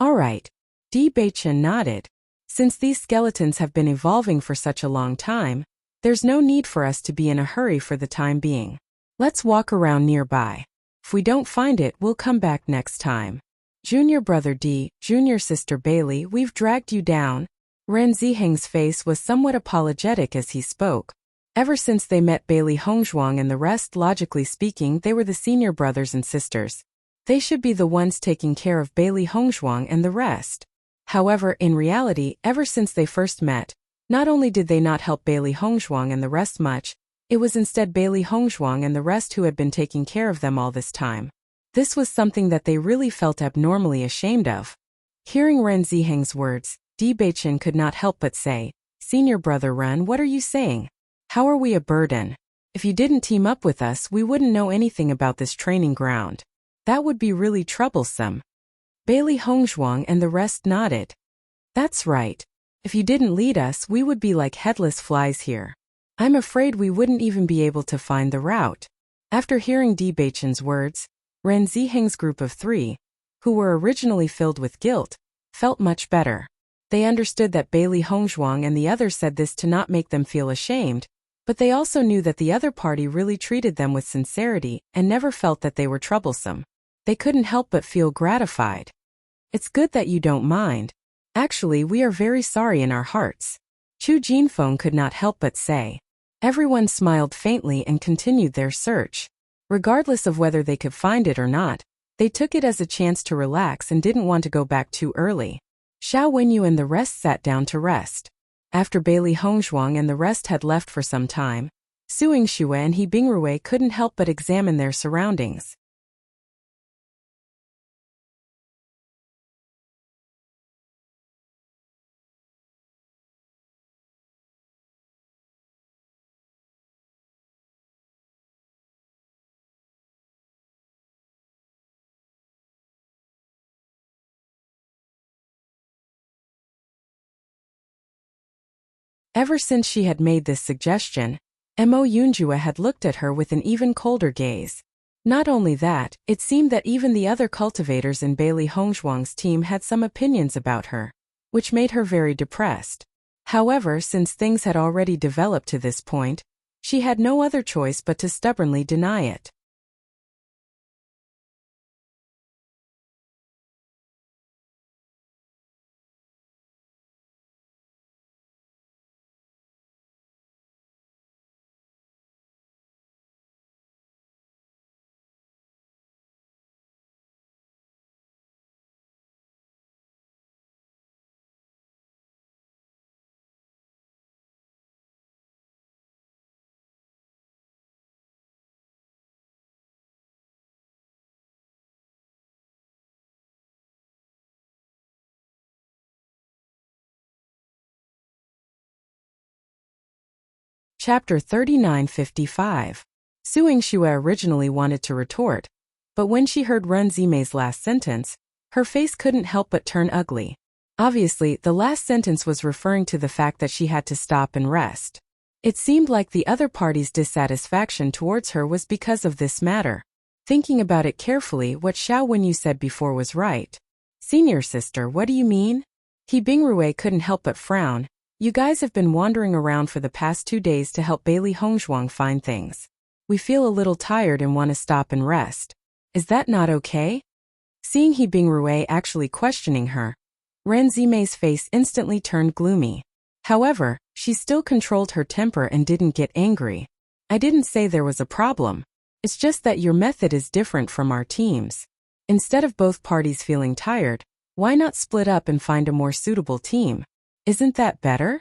[SPEAKER 1] All right. Di Beichen nodded. Since these skeletons have been evolving for such a long time, there's no need for us to be in a hurry for the time being. Let's walk around nearby. If we don't find it, we'll come back next time. Junior brother Di, junior sister Bailey, we've dragged you down. Ren Ziheng's face was somewhat apologetic as he spoke. Ever since they met Bailey Hongzhuang and the rest, logically speaking, they were the senior brothers and sisters. They should be the ones taking care of Bailey Hongzhuang and the rest. However, in reality, ever since they first met, not only did they not help Bailey Hongzhuang and the rest much, it was instead Bailey Hongzhuang and the rest who had been taking care of them all this time. This was something that they really felt abnormally ashamed of. Hearing Ren Ziheng's words, Di Beichen could not help but say, Senior brother Ren, what are you saying? How are we a burden? If you didn't team up with us, we wouldn't know anything about this training ground. That would be really troublesome. Bailey Hongzhuang and the rest nodded. That's right. If you didn't lead us, we would be like headless flies here. I'm afraid we wouldn't even be able to find the route. After hearing Di Beichen's words, Ren Ziheng's group of 3, who were originally filled with guilt, felt much better. They understood that Bailey Hongzhuang and the others said this to not make them feel ashamed, but they also knew that the other party really treated them with sincerity and never felt that they were troublesome. They couldn't help but feel gratified. It's good that you don't mind. Actually, we are very sorry in our hearts. Chu Jinfeng could not help but say. Everyone smiled faintly and continued their search. Regardless of whether they could find it or not, They took it as a chance to relax and didn't want to go back too early. Xiao Wenyu and the rest sat down to rest. After Bailey Hongzhuang and the rest had left for some time, Su Yingxue and He Bingrui couldn't help but examine their surroundings. Ever since she had made this suggestion, Mo Yunjue had looked at her with an even colder gaze. Not only that, it seemed that even the other cultivators in Bailey Hongzhuang's team had some opinions about her, which made her very depressed. However, since things had already developed to this point, she had no other choice but to stubbornly deny it. Chapter 3955. Su Yingxue originally wanted to retort, but when she heard Ren Zimei's last sentence, her face couldn't help but turn ugly. Obviously, the last sentence was referring to the fact that she had to stop and rest. It seemed like the other party's dissatisfaction towards her was because of this matter. Thinking about it carefully, what Xiao Wenyu said before was right. Senior sister, what do you mean? He Bingrui couldn't help but frown. You guys have been wandering around for the past 2 days to help Bailey Hongzhuang find things. We feel a little tired and want to stop and rest. Is that not okay? Seeing He Bingrui actually questioning her, Ren Zimei's face instantly turned gloomy. However, she still controlled her temper and didn't get angry. I didn't say there was a problem. It's just that your method is different from our team's. Instead of both parties feeling tired, why not split up and find a more suitable team? Isn't that better?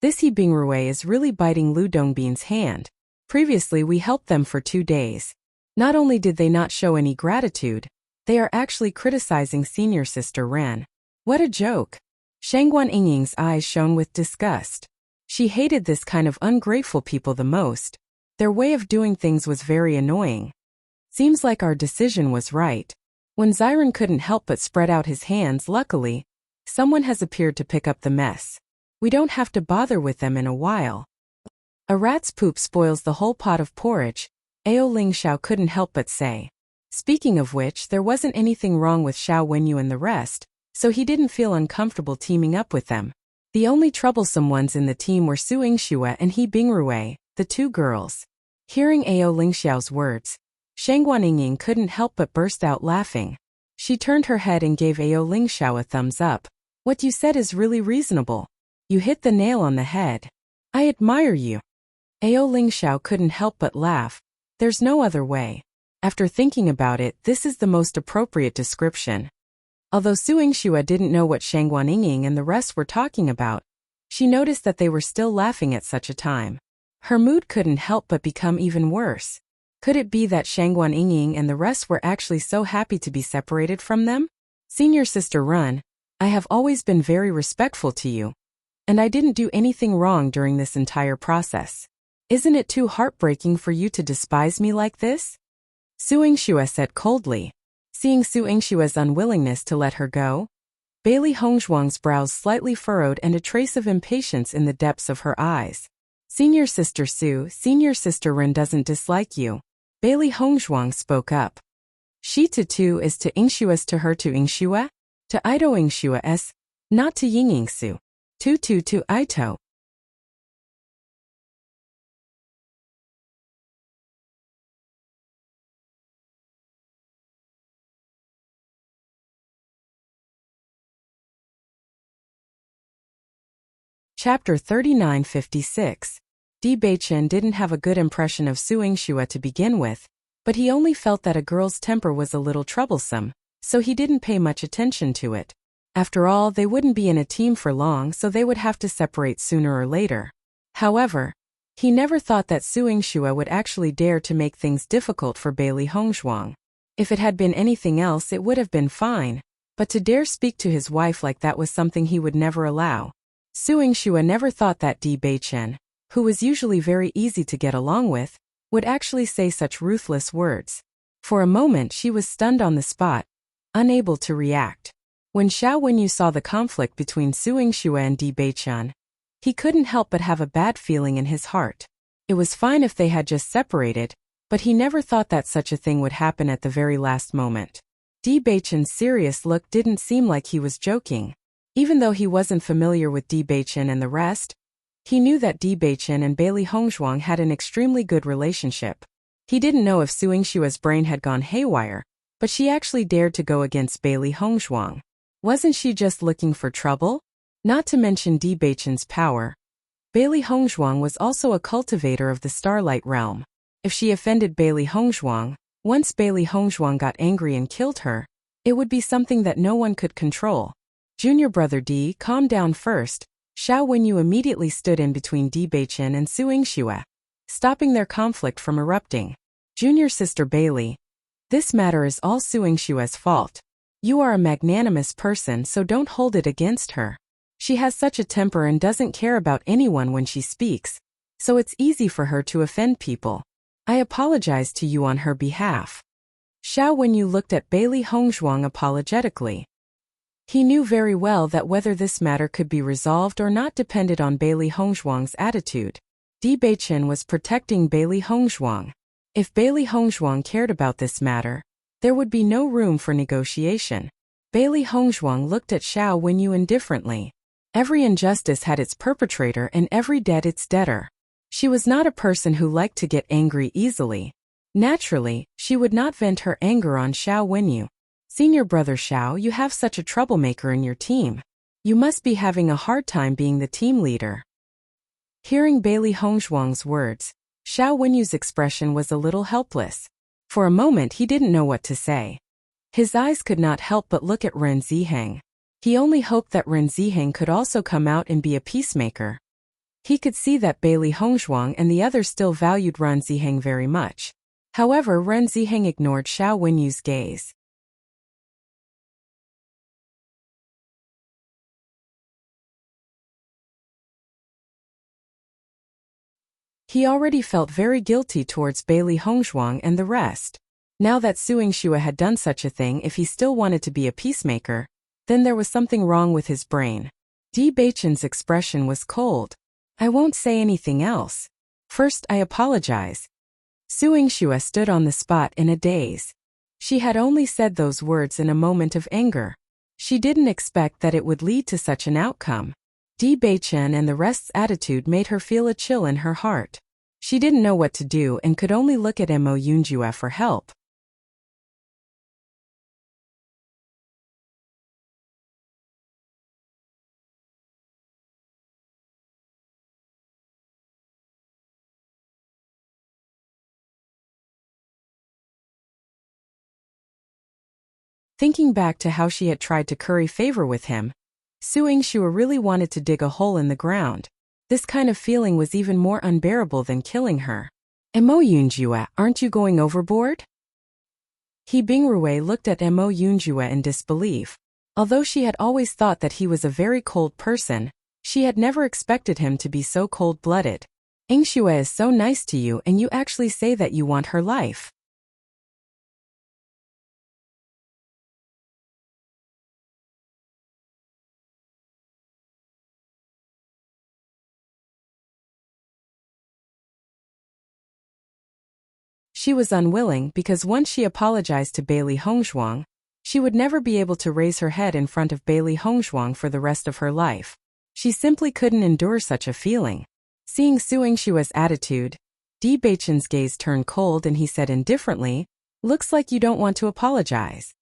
[SPEAKER 1] This He Bingrui is really biting Lu Dongbin's hand. Previously we helped them for 2 days. Not only did they not show any gratitude, they are actually criticizing senior sister Ren. What a joke. Shangguan Yingying's eyes shone with disgust. She hated this kind of ungrateful people the most. Their way of doing things was very annoying. Seems like our decision was right. When Xiren couldn't help but spread out his hands, luckily, someone has appeared to pick up the mess. We don't have to bother with them in a while. A rat's poop spoils the whole pot of porridge, Ao Ling Xiao couldn't help but say. Speaking of which, there wasn't anything wrong with Xiao Wenyu and the rest, so he didn't feel uncomfortable teaming up with them. The only troublesome ones in the team were Su Yingxue and He Bingrui, the 2 girls. Hearing Ao Ling Xiao's words, Shangguan Yingying couldn't help but burst out laughing. She turned her head and gave Ao Ling Xiao a thumbs up. What you said is really reasonable. You hit the nail on the head. I admire you. Ao Ling Xiao couldn't help but laugh. There's no other way. After thinking about it, this is the most appropriate description. Although Su Yingxue didn't know what Shangguan Yingying and the rest were talking about, she noticed that they were still laughing at such a time. Her mood couldn't help but become even worse. Could it be that Shangguan Yingying and the rest were actually so happy to be separated from them? Senior sister Ren, I have always been very respectful to you. And I didn't do anything wrong during this entire process. Isn't it too heartbreaking for you to despise me like this? Su Yingxue said coldly. Seeing Su Yingxue's unwillingness to let her go, Bailey Hongzhuang's brows slightly furrowed and a trace of impatience in the depths of her eyes. Senior sister Su, senior sister Ren doesn't dislike you. Bailey Hongzhuang spoke up. She to Tu is to Yingxue's to her to Yingxue? To Ito Yingxue's, not to Yingying Su. Tu to Ito. Chapter 3956. Di Beichen didn't have a good impression of Su Yingxue to begin with, But he only felt that a girl's temper was a little troublesome, so he didn't pay much attention to it. After all, they wouldn't be in a team for long, so they would have to separate sooner or later. However, he never thought that Suing Shua would actually dare to make things difficult for Bailey Hongzhuang. If it had been anything else, it would have been fine, but to dare speak to his wife like that was something he would never allow. Suing Shua never thought that Di Beichen, who was usually very easy to get along with, would actually say such ruthless words. For a moment she was stunned on the spot, unable to react. When Xiao Wenyu saw the conflict between Suing Shua and Di Beichen, he couldn't help but have a bad feeling in his heart. It was fine if they had just separated, but he never thought that such a thing would happen at the very last moment. Di Beichen's serious look didn't seem like he was joking. Even though he wasn't familiar with Di Beichen and the rest, he knew that Di Beichen and Bailey Hongzhuang had an extremely good relationship. He didn't know if Suing Shua's brain had gone haywire, but she actually dared to go against Bailey Hongzhuang. Wasn't she just looking for trouble? Not to mention Di Beichen's power. Bailey Hongzhuang was also a cultivator of the Starlight Realm. If she offended Bailey Hongzhuang, once Bailey Hongzhuang got angry and killed her, it would be something that no one could control. Junior brother Di, calm down first. Xiao Wenyu immediately stood in between Di Beichen and Suing Shua, stopping their conflict from erupting. Junior sister Bailey, this matter is all Suing Shua's fault. You are a magnanimous person, so don't hold it against her. She has such a temper and doesn't care about anyone when she speaks, so it's easy for her to offend people. I apologize to you on her behalf. Xiao Wenyu looked at Bailey Hongzhuang apologetically. He knew very well that whether this matter could be resolved or not depended on Bailey Hongzhuang's attitude. Di Beichen was protecting Bailey Hongzhuang. If Bailey Hongzhuang cared about this matter, there would be no room for negotiation. Bailey Hongzhuang looked at Xiao Wenyu indifferently. Every injustice had its perpetrator and every debt its debtor. She was not a person who liked to get angry easily. Naturally, she would not vent her anger on Xiao Wenyu. Senior brother Xiao, you have such a troublemaker in your team. You must be having a hard time being the team leader. Hearing Bailey Hongzhuang's words, Xiao Wenyu's expression was a little helpless. For a moment he didn't know what to say. His eyes could not help but look at Ren Ziheng. He only hoped that Ren Ziheng could also come out and be a peacemaker. He could see that Bailey Hongzhuang and the others still valued Ren Ziheng very much. However, Ren Ziheng ignored Xiao Wenyu's gaze. He already felt very guilty towards Bailey Hongzhuang and the rest. Now that Suing Shua had done such a thing, if he still wanted to be a peacemaker, then there was something wrong with his brain. Di Beichen's expression was cold. I won't say anything else. First, I apologize. Suing Shua stood on the spot in a daze. She had only said those words in a moment of anger. She didn't expect that it would lead to such an outcome. Di Beichen and the rest's attitude made her feel a chill in her heart. She didn't know what to do and could only look at Mo Yunjue for help. Thinking back to how she had tried to curry favor with him, Suing Shua really wanted to dig a hole in the ground. This kind of feeling was even more unbearable than killing her. Mo Yunjue, aren't you going overboard? He Bingrue looked at Mo Yunjue in disbelief. Although she had always thought that he was a very cold person, she had never expected him to be so cold-blooded. Yingxue is so nice to you and you actually say that you want her life. She was unwilling because once she apologized to Bailey Hongzhuang, she would never be able to raise her head in front of Bailey Hongzhuang for the rest of her life. She simply couldn't endure such a feeling. Seeing Suing Shua's attitude, Di Beichen's gaze turned cold and he said indifferently, "Looks like you don't want to apologize."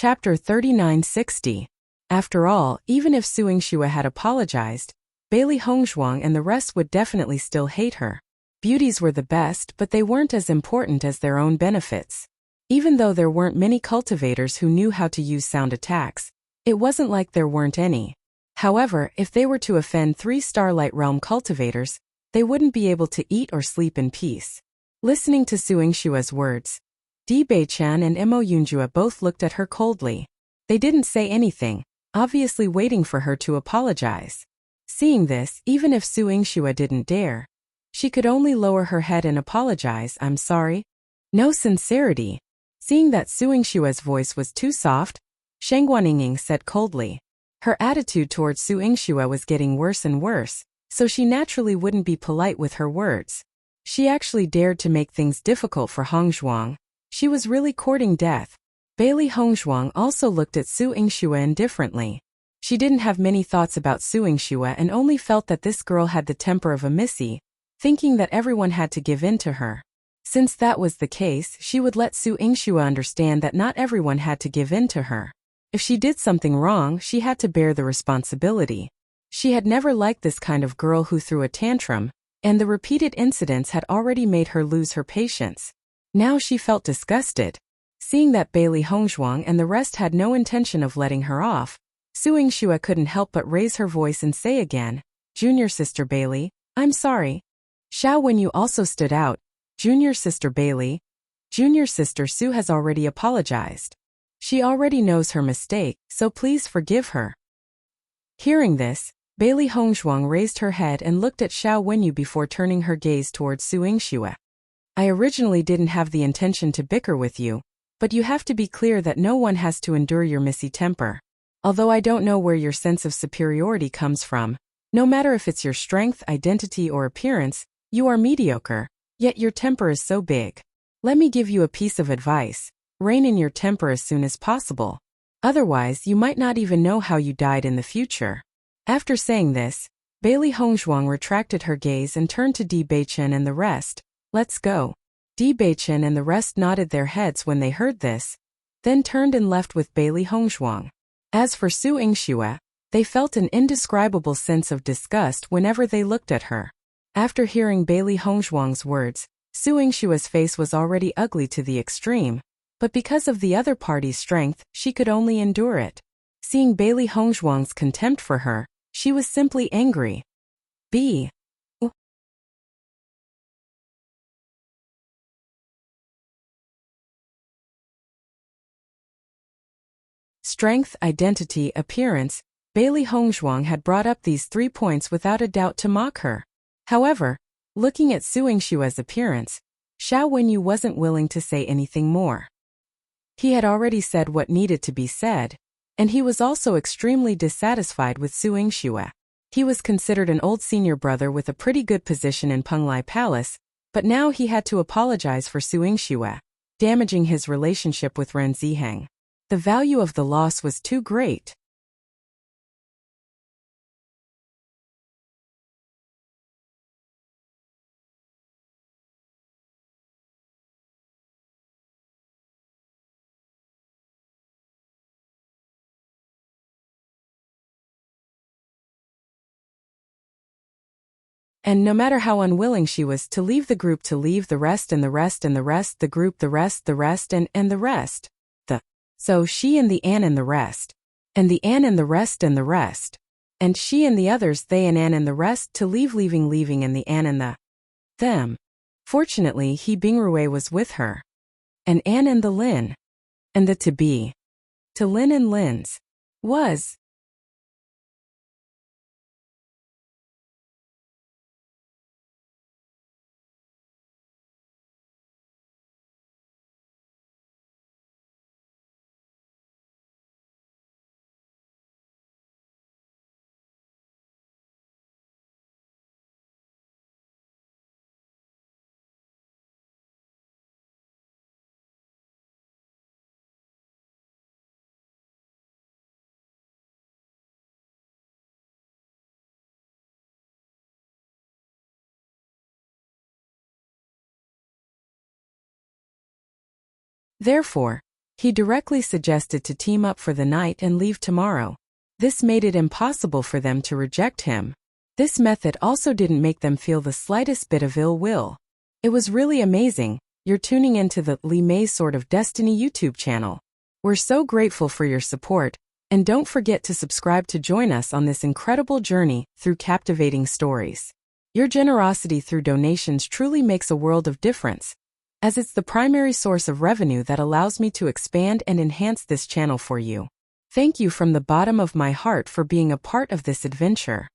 [SPEAKER 1] Chapter 3960. After all, even if Su Yingxue had apologized, Bailey Hongzhuang and the rest would definitely still hate her. Beauties were the best, but they weren't as important as their own benefits. Even though there weren't many cultivators who knew how to use sound attacks, it wasn't like there weren't any. However, if they were to offend 3 Starlight Realm cultivators, they wouldn't be able to eat or sleep in peace. Listening to Su Yingshue's words, Di Beichan and Mo Yunjue both looked at her coldly. They didn't say anything, obviously waiting for her to apologize. Seeing this, even if Su Yingxue didn't dare, she could only lower her head and apologize. I'm sorry. No sincerity. Seeing that Su Yingshue's voice was too soft, Sheng Guaningning said coldly. Her attitude towards Su Yingxue was getting worse and worse, so she naturally wouldn't be polite with her words. She actually dared to make things difficult for Hongzhuang. She was really courting death. Bailey Hongzhuang also looked at Su Yingxue indifferently. She didn't have many thoughts about Su Yingxue and only felt that this girl had the temper of a missy, thinking that everyone had to give in to her. Since that was the case, she would let Su Yingxue understand that not everyone had to give in to her. If she did something wrong, she had to bear the responsibility. She had never liked this kind of girl who threw a tantrum, and the repeated incidents had already made her lose her patience. Now she felt disgusted. Seeing that Bailey Hongzhuang and the rest had no intention of letting her off, Su Yingxue couldn't help but raise her voice and say again, Junior Sister Bailey, I'm sorry. Xiao Wenyu also stood out, Junior Sister Bailey. Junior Sister Su has already apologized. She already knows her mistake, so please forgive her. Hearing this, Bailey Hongzhuang raised her head and looked at Xiao Wenyu before turning her gaze towards Su Yingxue. I originally didn't have the intention to bicker with you, but you have to be clear that no one has to endure your messy temper. Although I don't know where your sense of superiority comes from, no matter if it's your strength, identity, or appearance, you are mediocre, yet your temper is so big. Let me give you a piece of advice. Rein in your temper as soon as possible. Otherwise, you might not even know how you died in the future. After saying this, Bailey Hongzhuang retracted her gaze and turned to Di Beichan and the rest. Let's go. Di Beichan and the rest nodded their heads when they heard this, then turned and left with Bailey Hongzhuang. As for Su Yingxue, they felt an indescribable sense of disgust whenever they looked at her. After hearing Bailey Hongzhuang's words, Su Yingshue's face was already ugly to the extreme, but because of the other party's strength, she could only endure it. Seeing Bailey Hongzhuang's contempt for her, she was simply angry. Strength, identity, appearance. Bailey Hongzhuang had brought up these 3 points without a doubt to mock her. However, looking at Su Yingshue's appearance, Xiao Wenyu wasn't willing to say anything more. He had already said what needed to be said, and he was also extremely dissatisfied with Su Yingxue. He was considered an old senior brother with a pretty good position in Penglai Palace, but now he had to apologize for Su Yingxue, damaging his relationship with Ren Ziheng. The value of the loss was too great. And no matter how unwilling she was to leave the group, to leave the rest and the rest and the rest, the group, the rest and the rest. So she and the An and the rest. And the An and the rest and the rest. And she and the others, they and An and the rest, to leaving and the An and the them. Fortunately, he Bingrue was with her. And An and the Lin. And the to be. To Lin and Lin's. Was. Therefore, He directly suggested to team up for the night and leave tomorrow. This made it impossible for them to reject him. This method also didn't make them feel the slightest bit of ill will. It was really amazing. You're tuning into the Li Mei's Sword of Destiny YouTube channel. We're so grateful for your support, and don't forget to subscribe to join us on this incredible journey through captivating stories. Your generosity through donations truly makes a world of difference, as it's the primary source of revenue that allows me to expand and enhance this channel for you. Thank you from the bottom of my heart for being a part of this adventure.